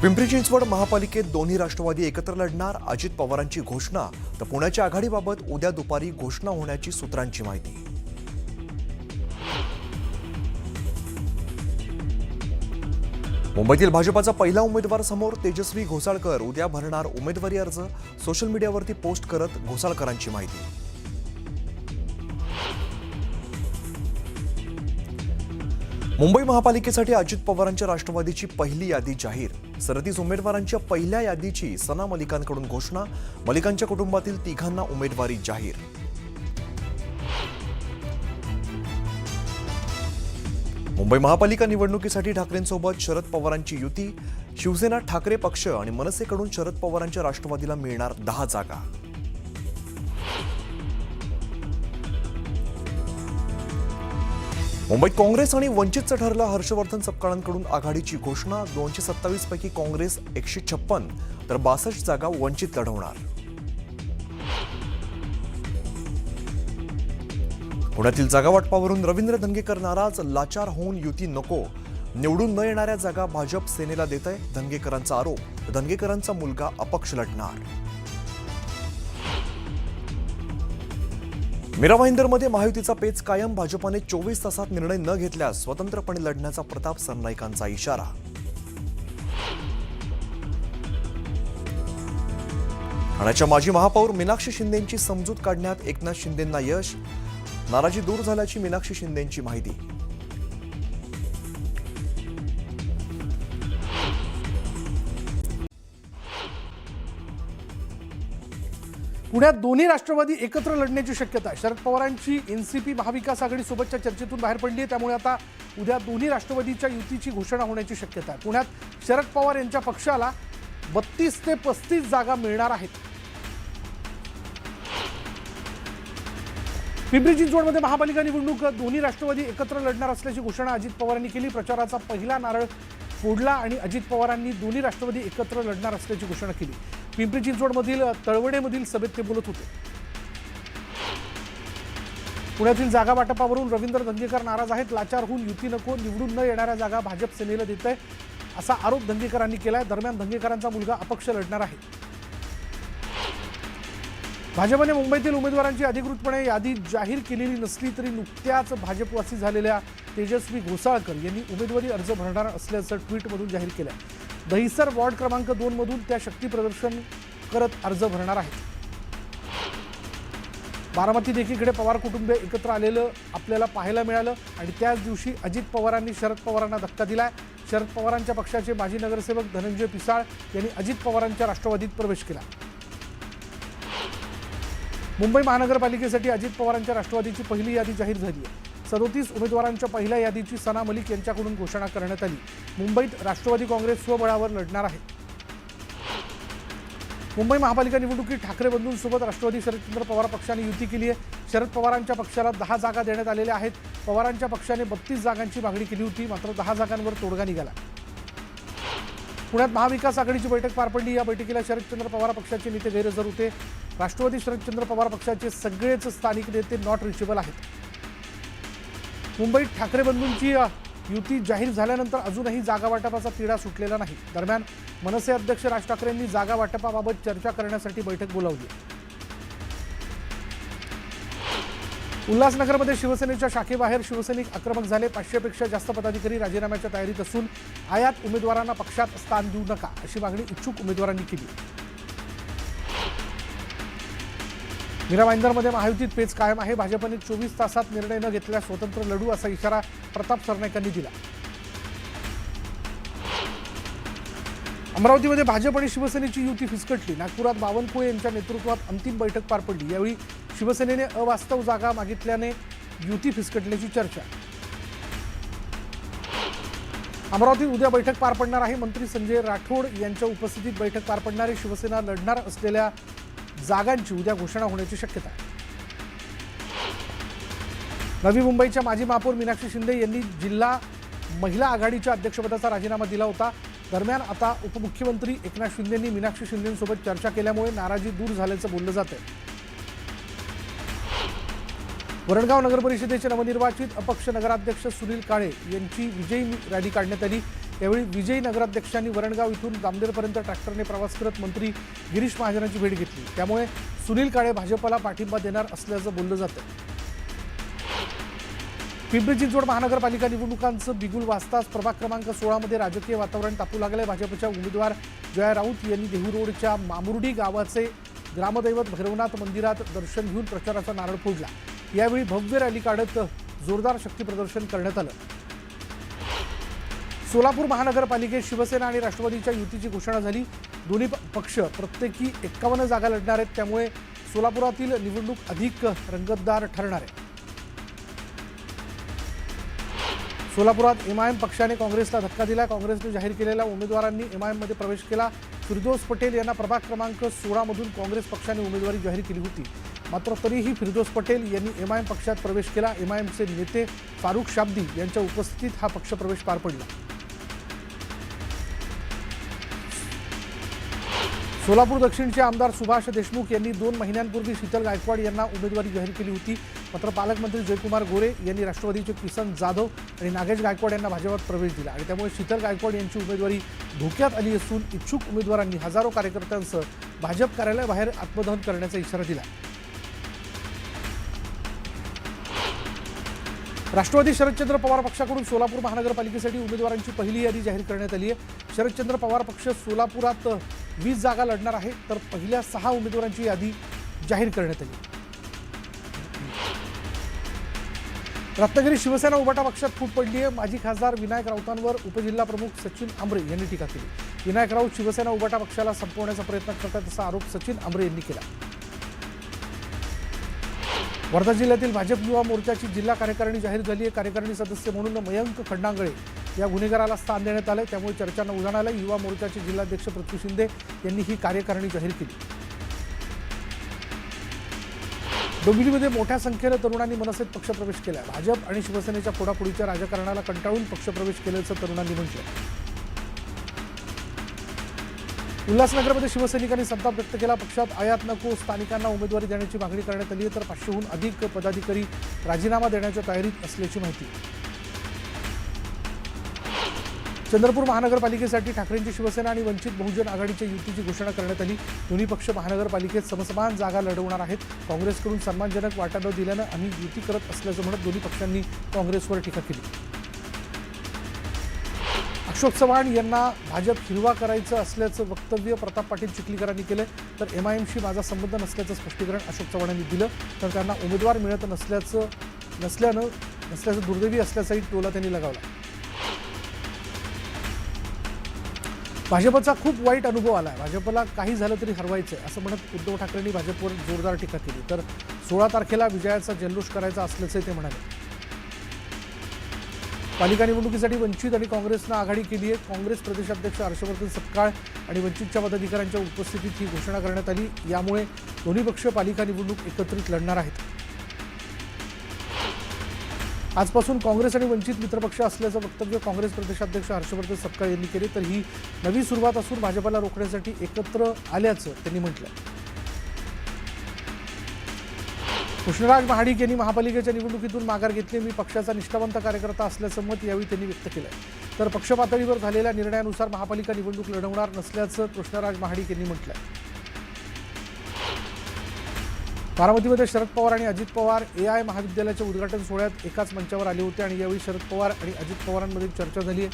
पिंपरी चिंचवड महापालिकेत दोन्ही राष्ट्रवादी एकत्र लढणार, अजित पवारांची घोषणा. तर पुण्याच्या आघाडीबाबत उद्या दुपारी घोषणा होण्याची सूत्रांची माहिती. मुंबईतील भाजपाचा पहिला उमेदवार समोर तेजस्वी घोसाळकर उद्या भरणार उमेदवारी अर्ज. सोशल मीडियावरती पोस्ट करत घोसाळकरांची माहिती. मुंबई महापालिकेसाठी अजित पवारांच्या राष्ट्रवादीची पहिली यादी जाहीर. 37 उमेदवारांच्या पहिल्या यादीची सना मलिकांकडून घोषणा. मलिकांच्या कुटुंबातील तिघांना उमेदवारी जाहीर. मुंबई महापालिका निवडणुकीसाठी ठाकरेंसोबत शरद पवारांची युती. शिवसेना, ठाकरे पक्ष आणि मनसेकडून शरद पवारांच्या राष्ट्रवादीला मिळणार 10 जागा. मुंबईत काँग्रेस आणि वंचितचं ठरलं. हर्षवर्धन सपकाळांकडून आघाडीची घोषणा. 227 पैकी काँग्रेस 156 तर 62 जागा वंचित लढवणार. पुण्यातील जागा वाटपावरून रवींद्र धंगेकर नाराज. लाचार होऊन युती नको. निवडून न येणाऱ्या जागा भाजप सेनेला देतंय, धंगेकरांचा आरोप. धंगेकरांचा मुलगा अपक्ष लढणार. मीरा भाईंदरमध्ये महायुतीचा पेच कायम. भाजपाने 24 तासात निर्णय न घेतल्यास स्वतंत्रपणे लढण्याचा प्रताप सरनाईकांचा इशारा. ठाण्याच्या माजी महापौर मीनाक्षी शिंदेंची समजूत काढण्यात एकनाथ शिंदेंना यश. नाराजी दूर झाल्याची मीनाक्षी शिंदेंची माहिती. पुण्यात दोन्ही राष्ट्रवादी एकत्र लढण्याची शक्यता आहे. शरद पवारांची एनसीपी महाविकास आघाडी सोबतच्या चर्चेतून बाहेर पडली आहे. त्यामुळे आता उद्या दोन्ही राष्ट्रवादीच्या युतीची घोषणा होण्याची शक्यता आहे. पुण्यात शरद पवार यांच्या पक्षाला 32 ते 35 जागा मिळणार आहेत. पिंपरी चिंचवडमध्ये महापालिका निवडणूक दोन्ही राष्ट्रवादी एकत्र लढणार असल्याची घोषणा अजित पवारांनी केली. प्रचाराचा पहिला नारळ फोडला आणि अजित पवारांनी दोन्ही राष्ट्रवादी एकत्र लढणार असल्याची घोषणा केली. पिंपरी चिंचवडमधील तळवडेमधील सभेत ते बोलत होते. पुण्यातील जागा वाटपावरून रवींद्र धंगेकर नाराज आहेत. लाचार होऊन युती नको. निवडून न येणाऱ्या जागा भाजप सेनेला देतंय असा आरोप धंगेकरांनी केलाय. दरम्यान धंगेकरांचा मुलगा अपक्ष लढणार आहे. भाजपने मुंबईतील उमेदवारांची अधिकृतपणे यादी जाहीर केलेली नसली तरी नुकत्याच भाजपवासी झालेल्या तेजस्वी घोसाळकर यांनी उमेदवारी अर्ज भरणार असल्याचं ट्विटमधून जाहीर केलं. दहिसर वॉर्ड क्रमांक 2 मधून त्या शक्ती प्रदर्शन करत अर्ज भरणार आहेत. बारामती देखील पवार कुटुंबीय एकत्र आलेलं आपल्याला पाहायला मिळालं आणि त्याच दिवशी अजित पवारांनी शरद पवारांना धक्का दिलाय. शरद पवारांच्या पक्षाचे माजी नगरसेवक धनंजय पिसाळ यांनी अजित पवारांच्या राष्ट्रवादीत प्रवेश केला. मुंबई महानगरपालिकेसाठी अजित पवारांच्या राष्ट्रवादीची पहिली यादी जाहीर झाली आहे. 37 उमेदवारांच्या पहिल्या यादीची सना मलिक यांच्याकडून घोषणा करण्यात आली. मुंबईत राष्ट्रवादी काँग्रेस स्वबळावर लढणार आहे. मुंबई महापालिका निवडणुकीत ठाकरे बंधूंसोबत राष्ट्रवादी शरदचंद्र पवार पक्षाने युती केली आहे. शरद पवारांच्या पक्षाला 10 जागा देण्यात आलेल्या आहेत. पवारांच्या पक्षाने 32 जागांची मागणी केली होती, मात्र 10 जागांवर तोडगा निघाला. पुण्यात महाविकास आघाडीची बैठक पार पडली. या बैठकीला शरदचंद्र पवार पक्षाचे नेते गैरहजर होते. राष्ट्रवादी शरदचंद्र पवार पक्षाचे सगळेच स्थानिक नेते नॉट रिचेबल आहेत. मुंबईत ठाकरे बंधूंची युती जाहीर झाल्यानंतर अजूनही जागा वाटपाचा तिढा सुटलेला नाही. दरम्यान मनसे अध्यक्ष राज ठाकरेंनी जागा वाटपाबाबत चर्चा करण्यासाठी बैठक बोलावली. उल्हासनगरमध्ये शिवसेनेच्या शाखेबाहेर शिवसैनिक आक्रमक झाले. 500 पेक्षा जास्त पदाधिकारी राजीनाम्याच्या तयारीत असून आयात उमेदवारांना पक्षात स्थान देऊ नका अशी मागणी इच्छुक उमेदवारांनी केली. मीरा भाईंदरमध्ये महायुतीत पेच कायम आहे. भाजपने 24 तासात निर्णय न घेतल्यास स्वतंत्र लढू असा इशारा प्रताप सरनाईकांनी दिला. अमरावतीमध्ये भाजप आणि शिवसेनेची युती फिसकटली. नागपुरात बावनकुळे यांच्या नेतृत्वात अंतिम बैठक पार पडली. यावेळी शिवसेनेने अवास्तव जागा मागितल्याने युती फिसकटल्याची चर्चा. अमरावतीत उद्या बैठक पार पडणार आहे. मंत्री संजय राठोड यांच्या उपस्थितीत बैठक पार पडणारी. शिवसेना लढणार असलेल्या जागांची उद्या घोषणा होण्याची शक्यता आहे. नवी मुंबईच्या माजी महापौर मीनाक्षी शिंदे यांनी जिल्हा महिला आघाडीच्या अध्यक्षपदाचा राजीनामा दिला होता. दरम्यान आता उपमुख्यमंत्री एकनाथ शिंदेंनी मीनाक्षी शिंदेंसोबत चर्चा केल्यामुळे नाराजी दूर झाल्याचं बोललं जातंय. वरणगाव नगर परिषदेचे नवनिर्वाचित अपक्ष नगराध्यक्ष सुनील काळे यांची विजयी रॅली काढण्यात आली. यावेळी विजयी नगराध्यक्षांनी वरणगाव इथून जामनेरपर्यंत ट्रॅक्टरने प्रवास करत मंत्री गिरीश महाजनांची भेट घेतली. त्यामुळे सुनील काळे भाजपला पाठिंबा देणार असल्याचं बोललं जातं. पिंपरी चिंचवड महानगरपालिका निवडणुकांचं बिगुल वाजताच प्रभाग क्रमांक 16 मध्ये राजकीय वातावरण तापू लागलंय. भाजपच्या उमेदवार जया राऊत यांनी देहू रोडच्या मामुर्डी गावाचे ग्रामदैवत भैरवनाथ मंदिरात दर्शन घेऊन प्रचाराचा नारळ फोडला. यावेळी भव्य रॅली काढत जोरदार शक्ती प्रदर्शन करण्यात आलं. सोलापूर महानगरपालिकेत शिवसेना आणि राष्ट्रवादीच्या युतीची घोषणा झाली. दोन्ही पक्ष प्रत्येकी 51 जागा लढणार आहेत. त्यामुळे सोलापुरातील निवडणूक अधिक रंगतदार ठरणार आहे. सोलापुरात एमआयएम पक्षाने काँग्रेसला धक्का दिला. काँग्रेसने जाहीर केलेल्या उमेदवारांनी एमआयएममध्ये प्रवेश केला. फिरदोस पटेल यांना प्रभाग क्रमांक 16 मधून काँग्रेस पक्षाने उमेदवारी जाहीर केली होती. मात्र तरीही फिरदोस पटेल यांनी एमआयएम पक्षात प्रवेश केला. एमआयएमचे नेते फारुख शाब्दी यांच्या उपस्थितीत हा पक्षप्रवेश पार पडला. सोलापूर दक्षिणचे आमदार सुभाष देशमुख यांनी 2 महिन्यांपूर्वी शीतल गायकवाड यांना उमेदवारी जाहीर केली होती. मात्र पालकमंत्री जयकुमार गोरे यांनी राष्ट्रवादीचे किसन जाधव आणि नागेश गायकवाड यांना भाजपात प्रवेश दिला आणि त्यामुळे शीतल गायकवाड यांची उमेदवारी धोक्यात आली असून इच्छुक उमेदवारांनी हजारो कार्यकर्त्यांसह भाजप कार्यालयाबाहेर आत्मदहन करण्याचा इशारा दिला. राष्ट्रवादी शरदचंद्र पवार पक्षाकडून सोलापूर महानगरपालिकेसाठी उमेदवारांची पहिली यादी जाहीर करण्यात आली आहे. शरदचंद्र पवार पक्ष सोलापुरात 20 जागा लढणार आहे, तर पहिल्या 6 उमेदवारांची यादी जाहीर करण्यात आली. रत्नागिरी शिवसेना उभाटा पक्षात फूट पडली आहे. माजी खासदार विनायक राऊतांवर उपजिल्हा प्रमुख सचिन आंबरे यांनी टीका केली. विनायक राऊत शिवसेना उभाटा पक्षाला संपवण्याचा प्रयत्न करतात असा आरोप सचिन आंबरे यांनी केला. वर्धा जिल्ह्यातील भाजप युवा मोर्चाची जिल्हा कार्यकारिणी जाहीर झाली आहे. कार्यकारिणी सदस्य म्हणून मयंक खंडांगळे या गुन्हेगाराला स्थान देण्यात आले. त्यामुळे चर्चांना उधाण आलं. युवा मोर्चाचे जिल्हाध्यक्ष पृथ्वी शिंदे यांनी ही कार्यकारिणी जाहीर केली. डोंबिवलीमध्ये मोठ्या संख्येनं तरुणांनी मनसेत पक्षप्रवेश केला. भाजप आणि शिवसेनेच्या फोडाफोडीच्या राजकारणाला कंटाळून पक्षप्रवेश केल्याचं तरुणांनी म्हटलं. उल्हासनगरमध्ये शिवसैनिकांनी संताप व्यक्त केला. पक्षात आयात नको, स्थानिकांना उमेदवारी देण्याची मागणी करण्यात आली आहे, तर 500हून अधिक पदाधिकारी राजीनामा देण्याच्या तयारीत असल्याची माहिती. चंद्रपूर महानगरपालिकेसाठी ठाकरेंची शिवसेना आणि वंचित बहुजन आघाडीच्या युतीची घोषणा करण्यात आली. दोन्ही पक्ष महानगरपालिकेत समसमान जागा लढवणार आहेत. काँग्रेसकडून सन्मानजनक वाटा न दिल्यानं आम्ही युती करत असल्याचं म्हणत दोन्ही पक्षांनी काँग्रेसवर टीका केली. अशोक चव्हाण यांना भाजप हिरवा करायचं असल्याचं वक्तव्य प्रताप पाटील चिखलीकरांनी केलं. तर एमआयएमशी माझा संबंध नसल्याचं स्पष्टीकरण अशोक चव्हाणांनी दिलं. तर त्यांना उमेदवार मिळत नसल्याचं दुर्दैवी असल्याचाही टोला त्यांनी लगावला. भाजपचा खूप वाईट अनुभव आला आहे. भाजपला काही झालं तरी हरवायचं आहे असं म्हणत उद्धव ठाकरेंनी भाजपवर जोरदार टीका केली. तर 16 तारखेला विजयाचा जल्लोष करायचा असल्याचं ते म्हणाले. पालिका निवडणुकीसाठी वंचित आणि काँग्रेसनं आघाडी केली आहे. काँग्रेस प्रदेशाध्यक्ष हर्षवर्धन सपकाळ आणि वंचितच्या पदाधिकाऱ्यांच्या उपस्थितीत ही घोषणा करण्यात आली. यामुळे दोन्ही पक्ष पालिका निवडणूक एकत्रित लढणार आहेत. आजपासून काँग्रेस आणि वंचित मित्रपक्ष असल्याचं वक्तव्य काँग्रेस प्रदेशाध्यक्ष हर्षवर्धन सपकाळ यांनी केले. तर ही नवी सुरुवात असून भाजपला रोखण्यासाठी एकत्र आल्याचं त्यांनी म्हटलं. कृष्णराज महाडिक यांनी महापालिकेच्या निवडणुकीतून माघार घेतली. मी पक्षाचा निष्ठावंत कार्यकर्ता असल्याचं मत यावेळी त्यांनी व्यक्त केलं. तर पक्ष पातळीवर झालेल्या निर्णयानुसार महापालिका निवडणूक लढवणार नसल्याचं कृष्णराज महाडिक यांनी म्हटलं. बारामतीमध्ये शरद पवार आणि अजित पवार AI महाविद्यालयाच्या उद्घाटन सोहळ्यात एकाच मंचावर आले होते आणि यावेळी शरद पवार आणि अजित पवारांमध्ये चर्चा झाली आहे.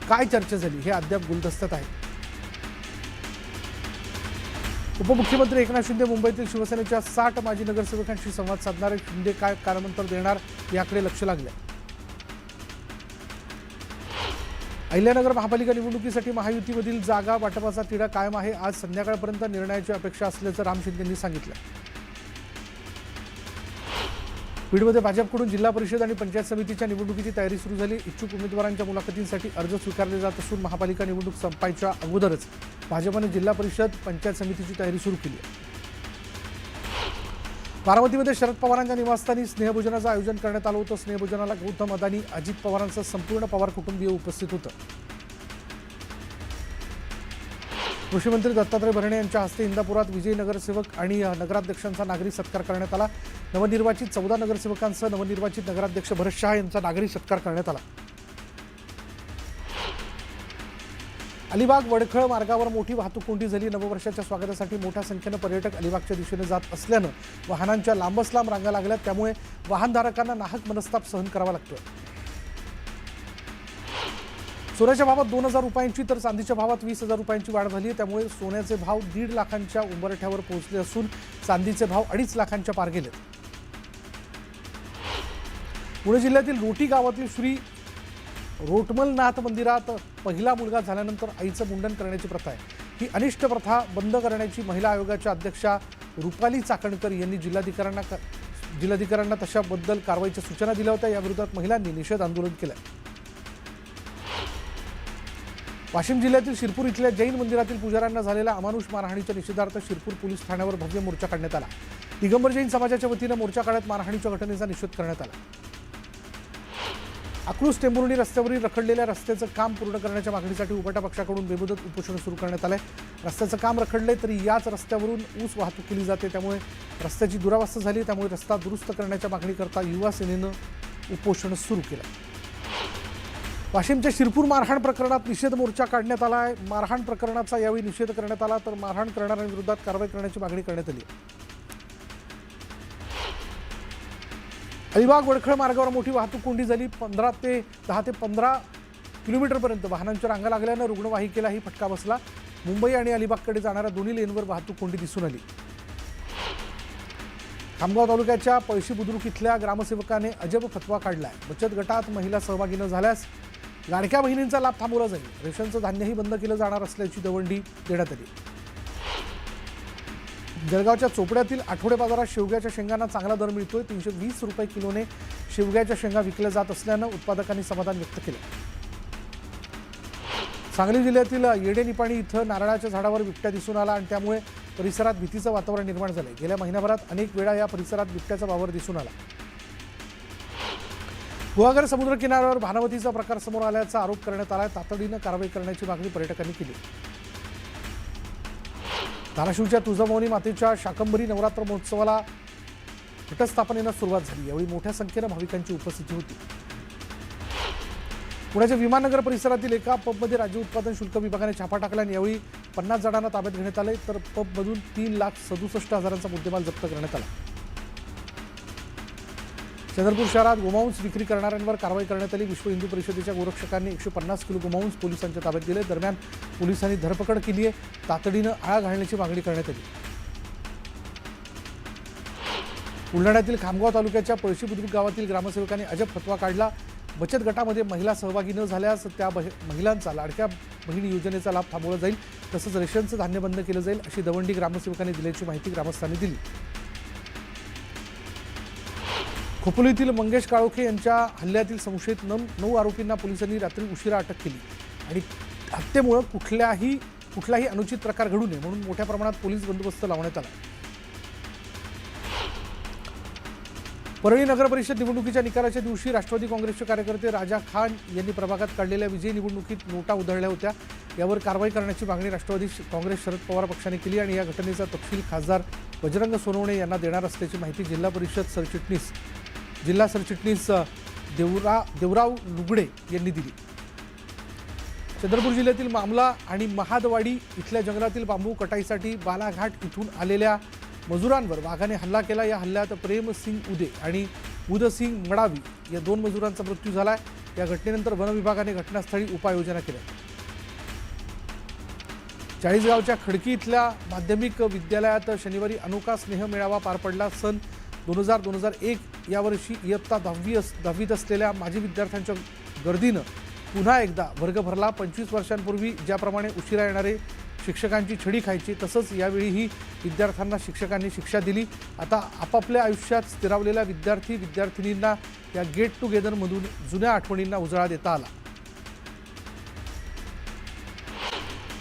काय चर्चा झाली हे अद्याप गुलदस्त्यात आहे. उपमुख्यमंत्री एकनाथ शिंदे मुंबईतील शिवसेनेच्या 60 माजी नगरसेवकांशी संवाद साधणार आहेत. शिंदे काय कालांतर देणार याकडे लक्ष लागले. अहिल्यानगर महापालिका निवडणुकीसाठी महायुतीमधील जागा वाटपाचा तिढा कायम आहे. आज संध्याकाळपर्यंत निर्णयाची अपेक्षा असल्याचं राम शिंदे यांनी सांगितलं. बीडमध्ये भाजपकडून जिल्हा परिषद आणि पंचायत समितीच्या निवडणुकीची तयारी सुरू झाली. इच्छुक उमेदवारांच्या मुलाखतींसाठी अर्ज स्वीकारले जात असून महापालिका निवडणूक संपायच्या अगोदरच भाजपने जिल्हा परिषद पंचायत समितीची तयारी सुरू केली आहे. बारामतीमध्ये शरद पवारांच्या निवासस्थानी स्नेहभोजनाचं आयोजन करण्यात आलं होतं. स्नेहभोजनाला गौतम अदानी, अजित पवारांचं संपूर्ण पवार कुटुंबीय उपस्थित होतं. कृषीमंत्री दत्तात्रय भरणे यांच्या हस्ते इंदापुरात विजयी नगरसेवक आणि नगराध्यक्षांचा नागरी सत्कार करण्यात आला. नवनिर्वाचित 14 नगरसेवकांसह नवनिर्वाचित नगराध्यक्ष भरत शहा यांचा नागरी सत्कार करण्यात आला. अलिबाग वडखळ मार्गावर मोठी वाहतूक कोंडी झाली. नववर्षाच्या स्वागतासाठी मोठ्या संख्येनं पर्यटक अलिबागच्या दिशेने जात असल्यानं वाहनांच्या लांबच लांब रांगा लागल्यात. त्यामुळे वाहनधारकांना नाहक मनस्ताप सहन करावा लागतोय. सोन्याच्या भावात 2,000 रुपयांची तर चांदीच्या भावात 20,000 रुपयांची वाढ झाली आहे. त्यामुळे सोन्याचे भाव 1.5 लाखांच्या उंबरठ्यावर पोहोचले असून चांदीचे भाव 2.5 लाखांच्या पार गेलेत. पुणे जिल्ह्यातील रोटी गावातील श्री रोटमलनाथ मंदिरात पहिला मुलगा झाल्यानंतर आईचं मुंडन करण्याची प्रथा आहे. ही अनिष्ट प्रथा बंद करण्याची महिला आयोगाच्या अध्यक्षा रुपाली चाकणकर यांनी जिल्हाधिकाऱ्यांना तशाबद्दल कारवाईच्या सूचना दिल्या होत्या. याविरोधात महिलांनी निषेध आंदोलन केलं. वाशिम जिल्ह्यातील शिरपूर इथल्या जैन मंदिरातील पुजाऱ्यांना झालेल्या अमानुष मारहाणीच्या निषेधार्थ शिरपूर पोलीस ठाण्यावर भव्य मोर्चा काढण्यात आला. दिगंबर जैन समाजाच्या वतीनं मोर्चा काढत मारहाणीच्या घटनेचा निषेध करण्यात आला. अकलूज टेंभुर्णी रस्त्यावरील रखडलेल्या रस्त्याचं काम पूर्ण करण्याच्या मागणीसाठी उभाटा पक्षाकडून बेमुदत उपोषण सुरू करण्यात आलंय. रस्त्याचं काम रखडले तरी याच रस्त्यावरून ऊस वाहतूक केली जाते. त्यामुळे रस्त्याची दुरावस्था झाली. त्यामुळे रस्ता दुरुस्त करण्याच्या मागणीकरता युवा सेनेनं उपोषण सुरू केलं. वाशिमच्या शिरपूर मारहाण प्रकरणात निषेध मोर्चा काढण्यात आला आहे. मारहाण प्रकरणाचा यावेळी निषेध करण्यात आला तर मारहाण करणाऱ्यांविरोधात कारवाई करण्याची मागणी करण्यात आली. अलिबाग वडखळ मार्गावर मोठी वाहतूक कोंडी झाली. 10 ते 15 किलोमीटरपर्यंत वाहनांच्या रांगा लागल्यानं रुग्णवाहिकेलाही फटका बसला. मुंबई आणि अलिबागकडे जाणाऱ्या दोन्ही लेनवर वाहतूक कोंडी दिसून आली. खामगाव तालुक्याच्या पळशी बुद्रुक इथल्या ग्रामसेवकाने अजब फतवा काढलाय. बचत गटात महिला सहभागी न झाल्यास लाडक्या बहिणींचा लाभ थांबवला जाईल. रेशनचं धान्यही बंद केलं जाणार असल्याची दवंडी देण्यात आली. जळगावच्या चोपड्यातील आठवडे बाजारात शेवग्याच्या शेंगांना चांगला दर मिळतोय. 320 रुपये किलोने शेवग्याच्या शेंगा विकल्या जात असल्यानं उत्पादकांनी समाधान व्यक्त केलं. सांगली जिल्ह्यातील येडेनिपाणी इथं नारळाच्या झाडावर बिबट्या दिसून आला आणि त्यामुळे परिसरात भीतीचं वातावरण निर्माण झालंय. गेल्या महिन्याभरात अनेक वेळा या परिसरात बिबट्याचा वावर दिसून आला. गुहागर समुद्र किनाऱ्यावर भानवतीचा प्रकार समोर आल्याचा आरोप करण्यात आलाय. तातडीनं कारवाई करण्याची मागणी पर्यटकांनी केली. धाराशिवच्या तुळजाभवानी मातेच्या शाकंभरी नवरात्र महोत्सवाला घटस्थापनेनं सुरुवात झाली. यावेळी मोठ्या संख्येनं भाविकांची उपस्थिती होती. पुण्याच्या विमाननगर परिसरातील एका पबमध्ये राज्य उत्पादन शुल्क विभागाने छापा टाकला आणि यावेळी 50 जणांना ताब्यात घेण्यात आले तर पबमधून 3,67,000चा मुद्देमाल जप्त करण्यात आला. चंद्रपूर शहरात गोमांस विक्री करणाऱ्यांवर कारवाई करण्यात आली. विश्व हिंदू परिषदेच्या गोरक्षकांनी 150 किलो गोमांस पोलिसांच्या ताब्यात दिले. दरम्यान पोलिसांनी धरपकड केली आहे. तातडीनं आळा घालण्याची मागणी करण्यात आली. बुलढाण्यातील खामगाव तालुक्याच्या पळशी बुद्रुक गावातील ग्रामसेवकांनी अजब फतवा काढला. बचत गटामध्ये महिला सहभागी न झाल्यास त्या महिलांचा लाडक्या बहिणी योजनेचा लाभ थांबवला जाईल. तसंच रेशनचं धान्य बंद केलं जाईल अशी दवंडी ग्रामसेवकांनी दिल्याची माहिती ग्रामस्थांनी दिली. खोपोलीतील मंगेश काळोखे यांच्या हल्ल्यातील संशयित 9 आरोपींना पोलिसांनी रात्री उशिरा अटक केली आणि हत्येमुळे कुठलाही अनुचित प्रकार घडू नये म्हणून मोठ्या प्रमाणात पोलीस बंदोबस्त लावण्यात आला. परळी नगर परिषद निवडणुकीच्या निकालाच्या दिवशी राष्ट्रवादी काँग्रेसचे कार्यकर्ते राजा खान यांनी प्रभागात काढलेल्या विजयी निवडणुकीत नोटा उधळल्या होत्या. यावर कारवाई करण्याची मागणी राष्ट्रवादी काँग्रेस शरद पवार पक्षाने केली आणि या घटनेचा तपशील खासदार बजरंग सोनवणे यांना देणार असल्याची माहिती जिल्हा सरचिटणीस देवराव लुगडे यांनी दिली. चंद्रपूर जिल्ह्यातील मामला आणि महादवाडी इथल्या जंगलातील बांबू कटाईसाठी बालाघाट इथून आलेल्या मजुरांवर वाघाने हल्ला केला. या हल्ल्यात प्रेम सिंग उदे आणि उदसिंग मडावी या 2 मजुरांचा मृत्यू झाला. या घटनेनंतर वन विभागाने घटनास्थळी उपाययोजना केल्या. चाळीसगावच्या खडकी इथल्या माध्यमिक विद्यालयात शनिवारी अनोखा स्नेह मेळावा पार पडला. सन 2000-2001 यावर्षी इयत्ता 10वीत असलेल्या माजी विद्यार्थ्यांच्या गर्दीनं पुन्हा एकदा वर्ग भरला. 25 वर्षांपूर्वी ज्याप्रमाणे उशिरा येणारे शिक्षकांची छडी खायची तसंच यावेळीही विद्यार्थ्यांना शिक्षकांनी शिक्षा दिली. आता आपापल्या आयुष्यात स्थिरावलेल्या विद्यार्थी विद्यार्थिनींना या गेट टुगेदरमधून जुन्या आठवणींना उजाळा देता आला.